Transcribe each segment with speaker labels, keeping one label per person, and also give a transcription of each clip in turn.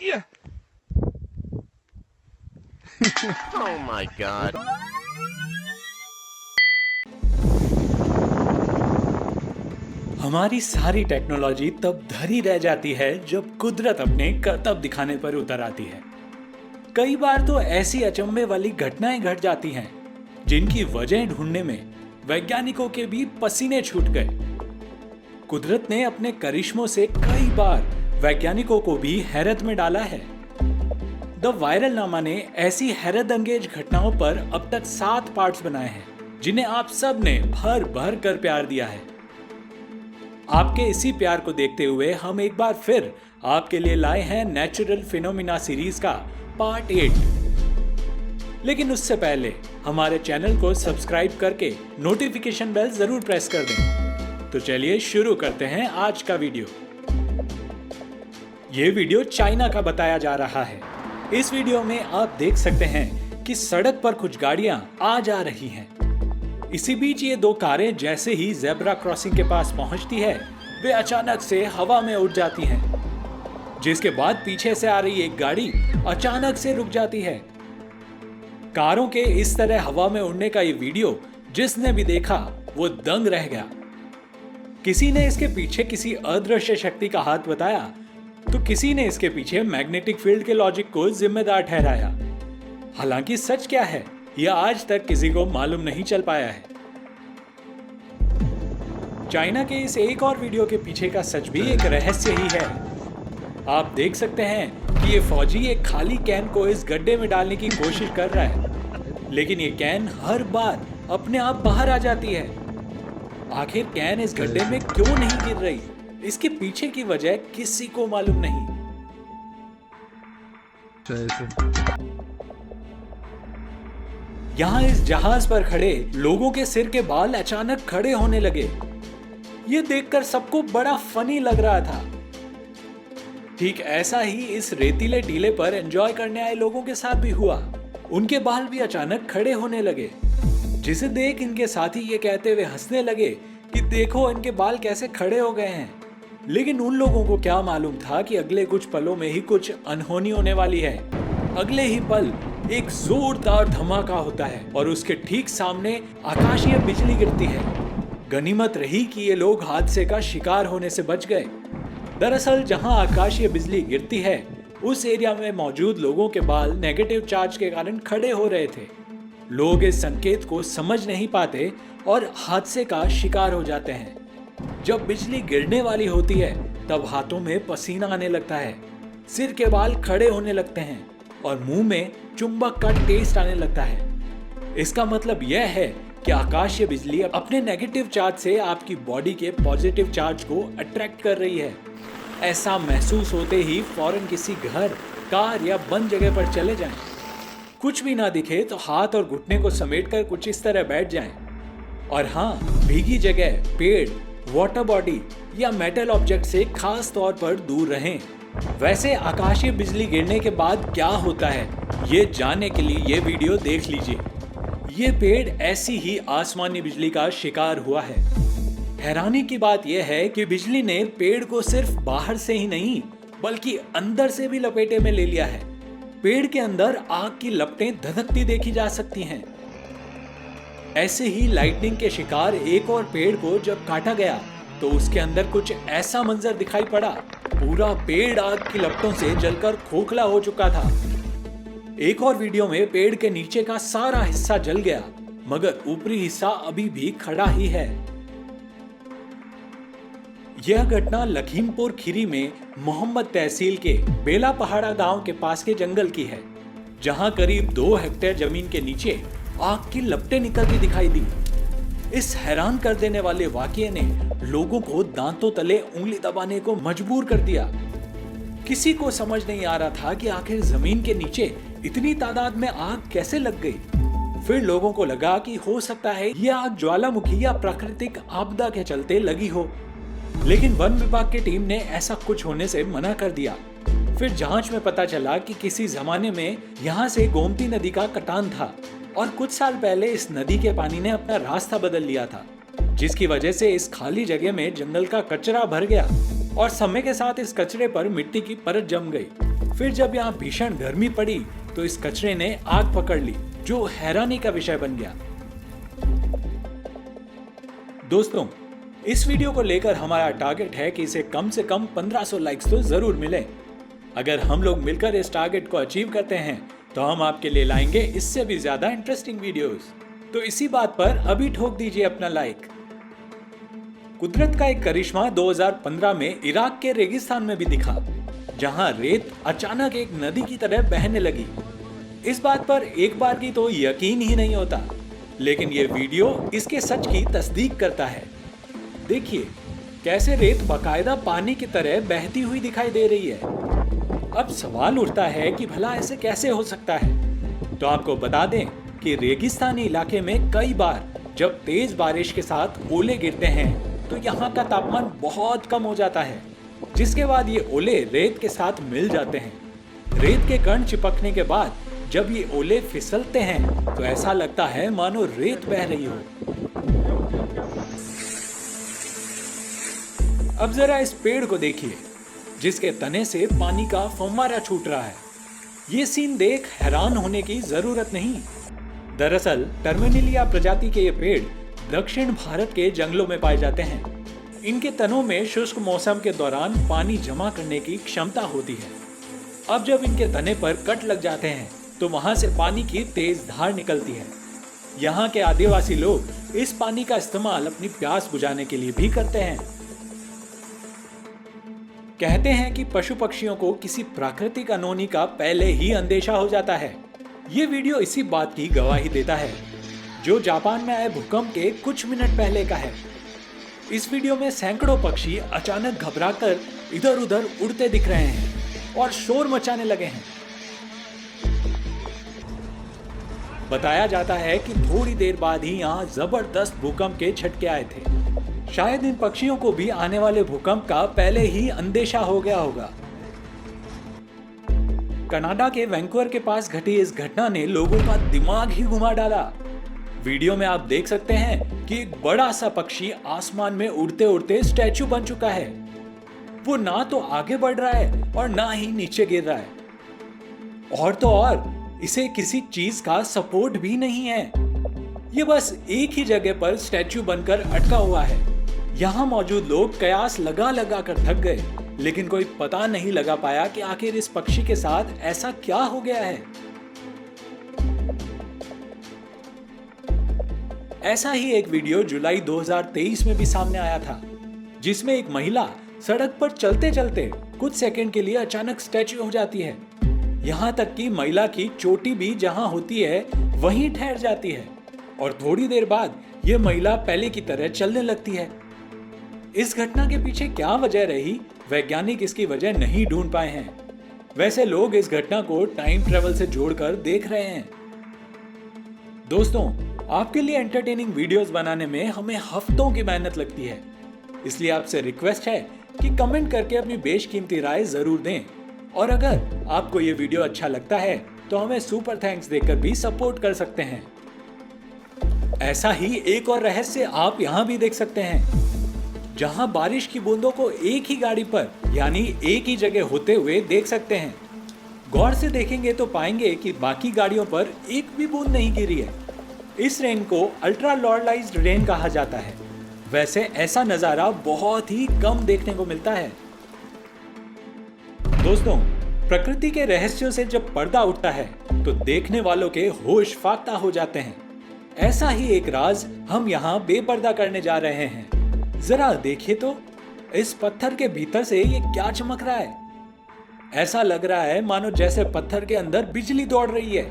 Speaker 1: Yeah.
Speaker 2: Oh my God.
Speaker 3: हमारी सारी technology तब धरी रह जाती है जब कुदरत अपने करतब दिखाने पर उतर आती है। कई बार तो ऐसी अचंभे वाली घटनाएं घट जाती हैं जिनकी वजह ढूंढने में वैज्ञानिकों के भी पसीने छूट गए। कुदरत ने अपने करिश्मों से कई बार वैज्ञानिकों को भी हैरत में डाला है। द वायरल नामा ने ऐसी हैरत अंगेज घटनाओं पर अब तक 7 पार्ट्स बनाए हैं जिन्हें आप सब ने भर भर कर प्यार दिया है। आपके इसी प्यार को देखते हुए हम एक बार फिर आपके लिए लाए हैं नेचुरल फिनोमिना सीरीज का पार्ट 8। लेकिन उससे पहले हमारे चैनल को सब्सक्राइब करके नोटिफिकेशन बेल जरूर प्रेस कर दें। तो चलिए शुरू करते हैं आज का वीडियो। ये वीडियो चाइना का बताया जा रहा है। इस वीडियो में आप देख सकते हैं कि सड़क पर कुछ गाड़ियां आ जा रही हैं। इसी बीच ये 2 कारें जैसे ही ज़ेब्रा क्रॉसिंग के पास पहुंचती है वे अचानक से हवा में उड़ जाती हैं, जिसके बाद पीछे से आ रही एक गाड़ी अचानक से रुक जाती है। कारों के इस तरह हवा में उड़ने का ये वीडियो जिसने भी देखा वो दंग रह गया। किसी ने इसके पीछे किसी अदृश्य शक्ति का हाथ बताया तो किसी ने इसके पीछे मैग्नेटिक फील्ड के लॉजिक को जिम्मेदार ठहराया। हालांकि सच क्या है यह आज तक किसी को मालूम नहीं चल पाया है। चाइना के इस एक और वीडियो के पीछे का सच भी एक रहस्य ही है। आप देख सकते हैं कि ये फौजी एक खाली कैन को इस गड्ढे में डालने की कोशिश कर रहा है, लेकिन ये कैन हर बार अपने आप बाहर आ जाती है। आखिर कैन इस गड्ढे में क्यों नहीं गिर रही, इसके पीछे की वजह किसी को मालूम नहीं। यहाँ इस जहाज पर खड़े लोगों के सिर के बाल अचानक खड़े होने लगे। ये देखकर सबको बड़ा फनी लग रहा था। ठीक ऐसा ही इस रेतीले टीले पर एंजॉय करने आए लोगों के साथ भी हुआ। उनके बाल भी अचानक खड़े होने लगे, जिसे देख इनके साथी ये कहते हुए हंसने लगे कि देखो इनके बाल कैसे खड़े हो गए हैं। लेकिन उन लोगों को क्या मालूम था कि अगले कुछ पलों में ही कुछ अनहोनी होने वाली है। अगले ही पल एक जोरदार धमाका होता है और उसके ठीक सामने आकाशीय बिजली गिरती है। गनीमत रही कि ये लोग हादसे का शिकार होने से बच गए। दरअसल जहां आकाशीय बिजली गिरती है उस एरिया में मौजूद लोगों के बाल नेगेटिव चार्ज के कारण खड़े हो रहे थे। लोग इस संकेत को समझ नहीं पाते और हादसे का शिकार हो जाते हैं। जब बिजली गिरने वाली होती है तब हाथों में पसीना आने लगता है, सिर के बाल खड़े होने लगते हैं और मुंह में चुंबक का टेस्ट आने लगता है। इसका मतलब यह है कि आकाशीय बिजली अपने नेगेटिव चार्ज से आपकी बॉडी के पॉजिटिव चार्ज को अट्रैक्ट कर रही है। ऐसा महसूस होते ही फौरन किसी घर, कार या बंद जगह पर चले जाएं। कुछ भी ना दिखे तो हाथ और घुटने को समेटकर कुछ इस तरह बैठ जाएं। और हाँ, भीगी जगह, पेड़, वाटर बॉडी या मेटल ऑब्जेक्ट से खास तौर पर दूर रहें। वैसे आकाशीय बिजली गिरने के बाद क्या होता है ये जानने के लिए ये वीडियो देख लीजिए। ये पेड़ ऐसी ही आसमानी बिजली का शिकार हुआ है। हैरानी की बात यह है कि बिजली ने पेड़ को सिर्फ बाहर से ही नहीं बल्कि अंदर से भी लपेटे में ले लिया है। पेड़ के अंदर आग की लपटें धधकती देखी जा सकती हैं। ऐसे ही लाइटनिंग के शिकार एक और पेड़ को जब काटा गया तो उसके अंदर कुछ ऐसा मंजर दिखाई पड़ा। पूरा पेड़ आग की लपटों से जलकर खोखला हो चुका था। एक और वीडियो में पेड़ के नीचे का सारा हिस्सा जल गया मगर ऊपरी हिस्सा अभी भी खड़ा ही है। यह घटना लखीमपुर खीरी में मोहम्मद तहसील के बेला पहाड़ा गांव के पास के जंगल की है, जहां करीब 2 हेक्टेयर जमीन के नीचे आग की लपटें निकलती दिखाई दी। इस हैरान कर देने वाले वाकये ने लोगों को दांतों तले उंगली दबाने को मजबूर कर दिया। किसी को समझ नहीं आ रहा था कि आखिर जमीन के नीचे इतनी तादाद में आग कैसे लग गई। फिर लोगों को लगा कि हो सकता है यह आग ज्वालामुखी या प्राकृतिक आपदा के चलते लगी हो, लेकिन वन विभाग की टीम ने ऐसा कुछ होने से मना कर दिया। फिर जांच में पता चला कि किसी जमाने में यहाँ से गोमती नदी का कटान था और कुछ साल पहले इस नदी के पानी ने अपना रास्ता बदल लिया था, जिसकी वजह से इस खाली जगह में जंगल का कचरा भर गया और समय के साथ इस कचरे पर मिट्टी की परत जम गई। फिर जब यहाँ भीषण गर्मी पड़ी तो इस कचरे ने आग पकड़ ली, जो हैरानी का विषय बन गया। दोस्तों, इस वीडियो को लेकर हमारा टारगेट है कि इसे कम से कम 1500 लाइक्स तो जरूर मिले। अगर हम लोग मिलकर इस टारगेट को अचीव करते हैं तो हम आपके लिए लाएंगे इससे भी ज्यादा इंटरेस्टिंग वीडियोस। तो इसी बात पर अभी ठोक दीजिए अपना लाइक। कुदरत का एक करिश्मा 2015 में इराक के रेगिस्तान में भी दिखा, जहां रेत अचानक एक नदी की तरह बहने लगी। इस बात पर एक बार की तो यकीन ही नहीं होता, लेकिन ये वीडियो इसके सच की तस्दीक करता है। देखिए कैसे रेत बाकायदा पानी की तरह बहती हुई दिखाई दे रही है। अब सवाल उठता है कि भला ऐसे कैसे हो सकता है। तो आपको बता दें कि रेगिस्तानी इलाके में कई बार जब तेज बारिश के साथ ओले गिरते हैं तो यहाँ का तापमान बहुत कम हो जाता है, जिसके बाद ये ओले रेत के साथ मिल जाते हैं। रेत के कण चिपकने के बाद जब ये ओले फिसलते हैं तो ऐसा लगता है मानो रेत बह रही हो। अब जरा इस पेड़ को देखिए, जिसके तने से पानी का फव्वारा छूट रहा है। ये सीन देख हैरान होने की जरूरत नहीं। दरअसल टर्मिनेलिया प्रजाति के ये पेड़ दक्षिण भारत के जंगलों में पाए जाते हैं। इनके तनों में शुष्क मौसम के दौरान पानी जमा करने की क्षमता होती है। अब जब इनके तने पर कट लग जाते हैं तो वहां से पानी की तेज धार निकलती है। यहाँ के आदिवासी लोग इस पानी का इस्तेमाल अपनी प्यास बुझाने के लिए भी करते हैं। कहते हैं कि पशु पक्षियों को किसी प्राकृतिक अनहोनी का पहले ही अंदेशा हो जाता है। ये वीडियो इसी बात की गवाही देता है, जो जापान में आए भूकंप के कुछ मिनट पहले का है। इस वीडियो में सैकड़ों पक्षी अचानक घबराकर इधर उधर उड़ते दिख रहे हैं और शोर मचाने लगे हैं। बताया जाता है कि थोड़ी देर बाद ही यहाँ जबरदस्त भूकंप के झटके आए थे। शायद इन पक्षियों को भी आने वाले भूकंप का पहले ही अंदेशा हो गया होगा। कनाडा के वैंकूवर के पास घटी इस घटना ने लोगों का दिमाग ही घुमा डाला। वीडियो में आप देख सकते हैं कि एक बड़ा सा पक्षी आसमान में उड़ते उड़ते स्टैचू बन चुका है। वो ना तो आगे बढ़ रहा है और ना ही नीचे गिर रहा है। और तो और इसे किसी चीज का सपोर्ट भी नहीं है। ये बस एक ही जगह पर स्टैचू बनकर अटका हुआ है। यहाँ मौजूद लोग कयास लगा लगा कर थक गए, लेकिन कोई पता नहीं लगा पाया कि आखिर इस पक्षी के साथ ऐसा क्या हो गया है। ऐसा ही एक वीडियो जुलाई 2023 में भी सामने आया था, जिसमें एक महिला सड़क पर चलते चलते कुछ सेकंड के लिए अचानक स्टैचू हो जाती है। यहाँ तक कि महिला की चोटी भी जहाँ होती है वहीं ठहर जाती है और थोड़ी देर बाद यह महिला पहले की तरह चलने लगती है। इस घटना के पीछे क्या वजह रही, वैज्ञानिक इसकी वजह नहीं ढूंढ पाए हैं। वैसे लोग इस घटना को टाइम ट्रेवल से जोड़कर देख रहे हैं। दोस्तों, आपके लिए एंटरटेनिंग वीडियोस बनाने में हमें हफ्तों की मेहनत लगती है, इसलिए आपसे रिक्वेस्ट है कि कमेंट करके अपनी बेशकीमती राय जरूर दें। और अगर आपको ये वीडियो अच्छा लगता है तो हमें सुपर थैंक्स देकर भी सपोर्ट कर सकते हैं। ऐसा ही एक और रहस्य आप यहाँ भी देख सकते हैं, जहां बारिश की बूंदों को एक ही गाड़ी पर यानी एक ही जगह होते हुए देख सकते हैं। गौर से देखेंगे तो पाएंगे कि बाकी गाड़ियों पर एक भी बूंद नहीं गिरी है। इस रेन को अल्ट्रा लॉर्डलाइज्ड रेन कहा जाता है। वैसे ऐसा नजारा बहुत ही कम देखने को मिलता है। दोस्तों, प्रकृति के रहस्यों से जब पर्दा उठता है तो देखने वालों के होश फाख्ता हो जाते हैं। ऐसा ही एक राज हम यहाँ बेपर्दा करने जा रहे हैं। जरा देखिए तो, इस पत्थर के भीतर से ये क्या चमक रहा है। ऐसा लग रहा है मानो जैसे पत्थर के अंदर बिजली दौड़ रही है।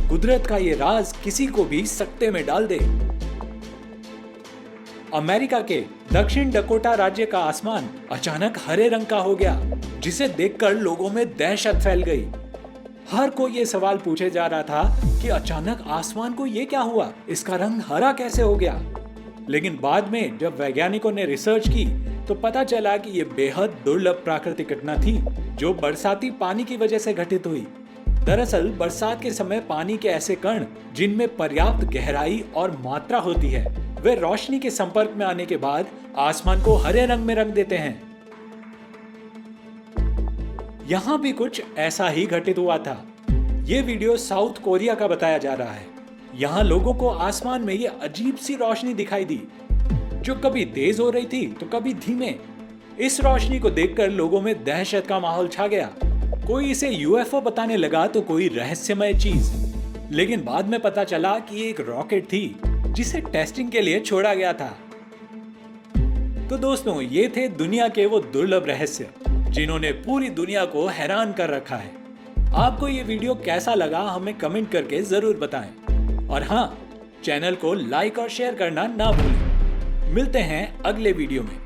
Speaker 3: कुदरत का ये राज किसी को भी सकते में डाल दे। अमेरिका के दक्षिण डकोटा राज्य का आसमान अचानक हरे रंग का हो गया, जिसे देखकर लोगों में दहशत फैल गई। हर कोई ये सवाल पूछे जा रहा था कि अचानक आसमान को ये क्या हुआ, इसका रंग हरा कैसे हो गया। लेकिन बाद में जब वैज्ञानिकों ने रिसर्च की तो पता चला कि यह बेहद दुर्लभ प्राकृतिक घटना थी, जो बरसाती पानी की वजह से घटित हुई। दरअसल बरसात के समय पानी के ऐसे कण जिनमें पर्याप्त गहराई और मात्रा होती है, वे रोशनी के संपर्क में आने के बाद आसमान को हरे रंग में रंग देते हैं। यहाँ भी कुछ ऐसा ही घटित हुआ था। ये वीडियो साउथ कोरिया का बताया जा रहा है। यहाँ लोगों को आसमान में ये अजीब सी रोशनी दिखाई दी, जो कभी तेज हो रही थी तो कभी धीमे। इस रोशनी को देखकर लोगों में दहशत का माहौल छा गया। कोई इसे यूएफओ बताने लगा तो कोई रहस्यमय चीज। लेकिन बाद में पता चला कि ये एक रॉकेट थी जिसे टेस्टिंग के लिए छोड़ा गया था। तो दोस्तों, ये थे दुनिया के वो दुर्लभ रहस्य जिन्होंने पूरी दुनिया को हैरान कर रखा है। आपको ये वीडियो कैसा लगा हमें कमेंट करके जरूर बताएं। और हाँ, चैनल को लाइक और शेयर करना ना भूलें। मिलते हैं अगले वीडियो में।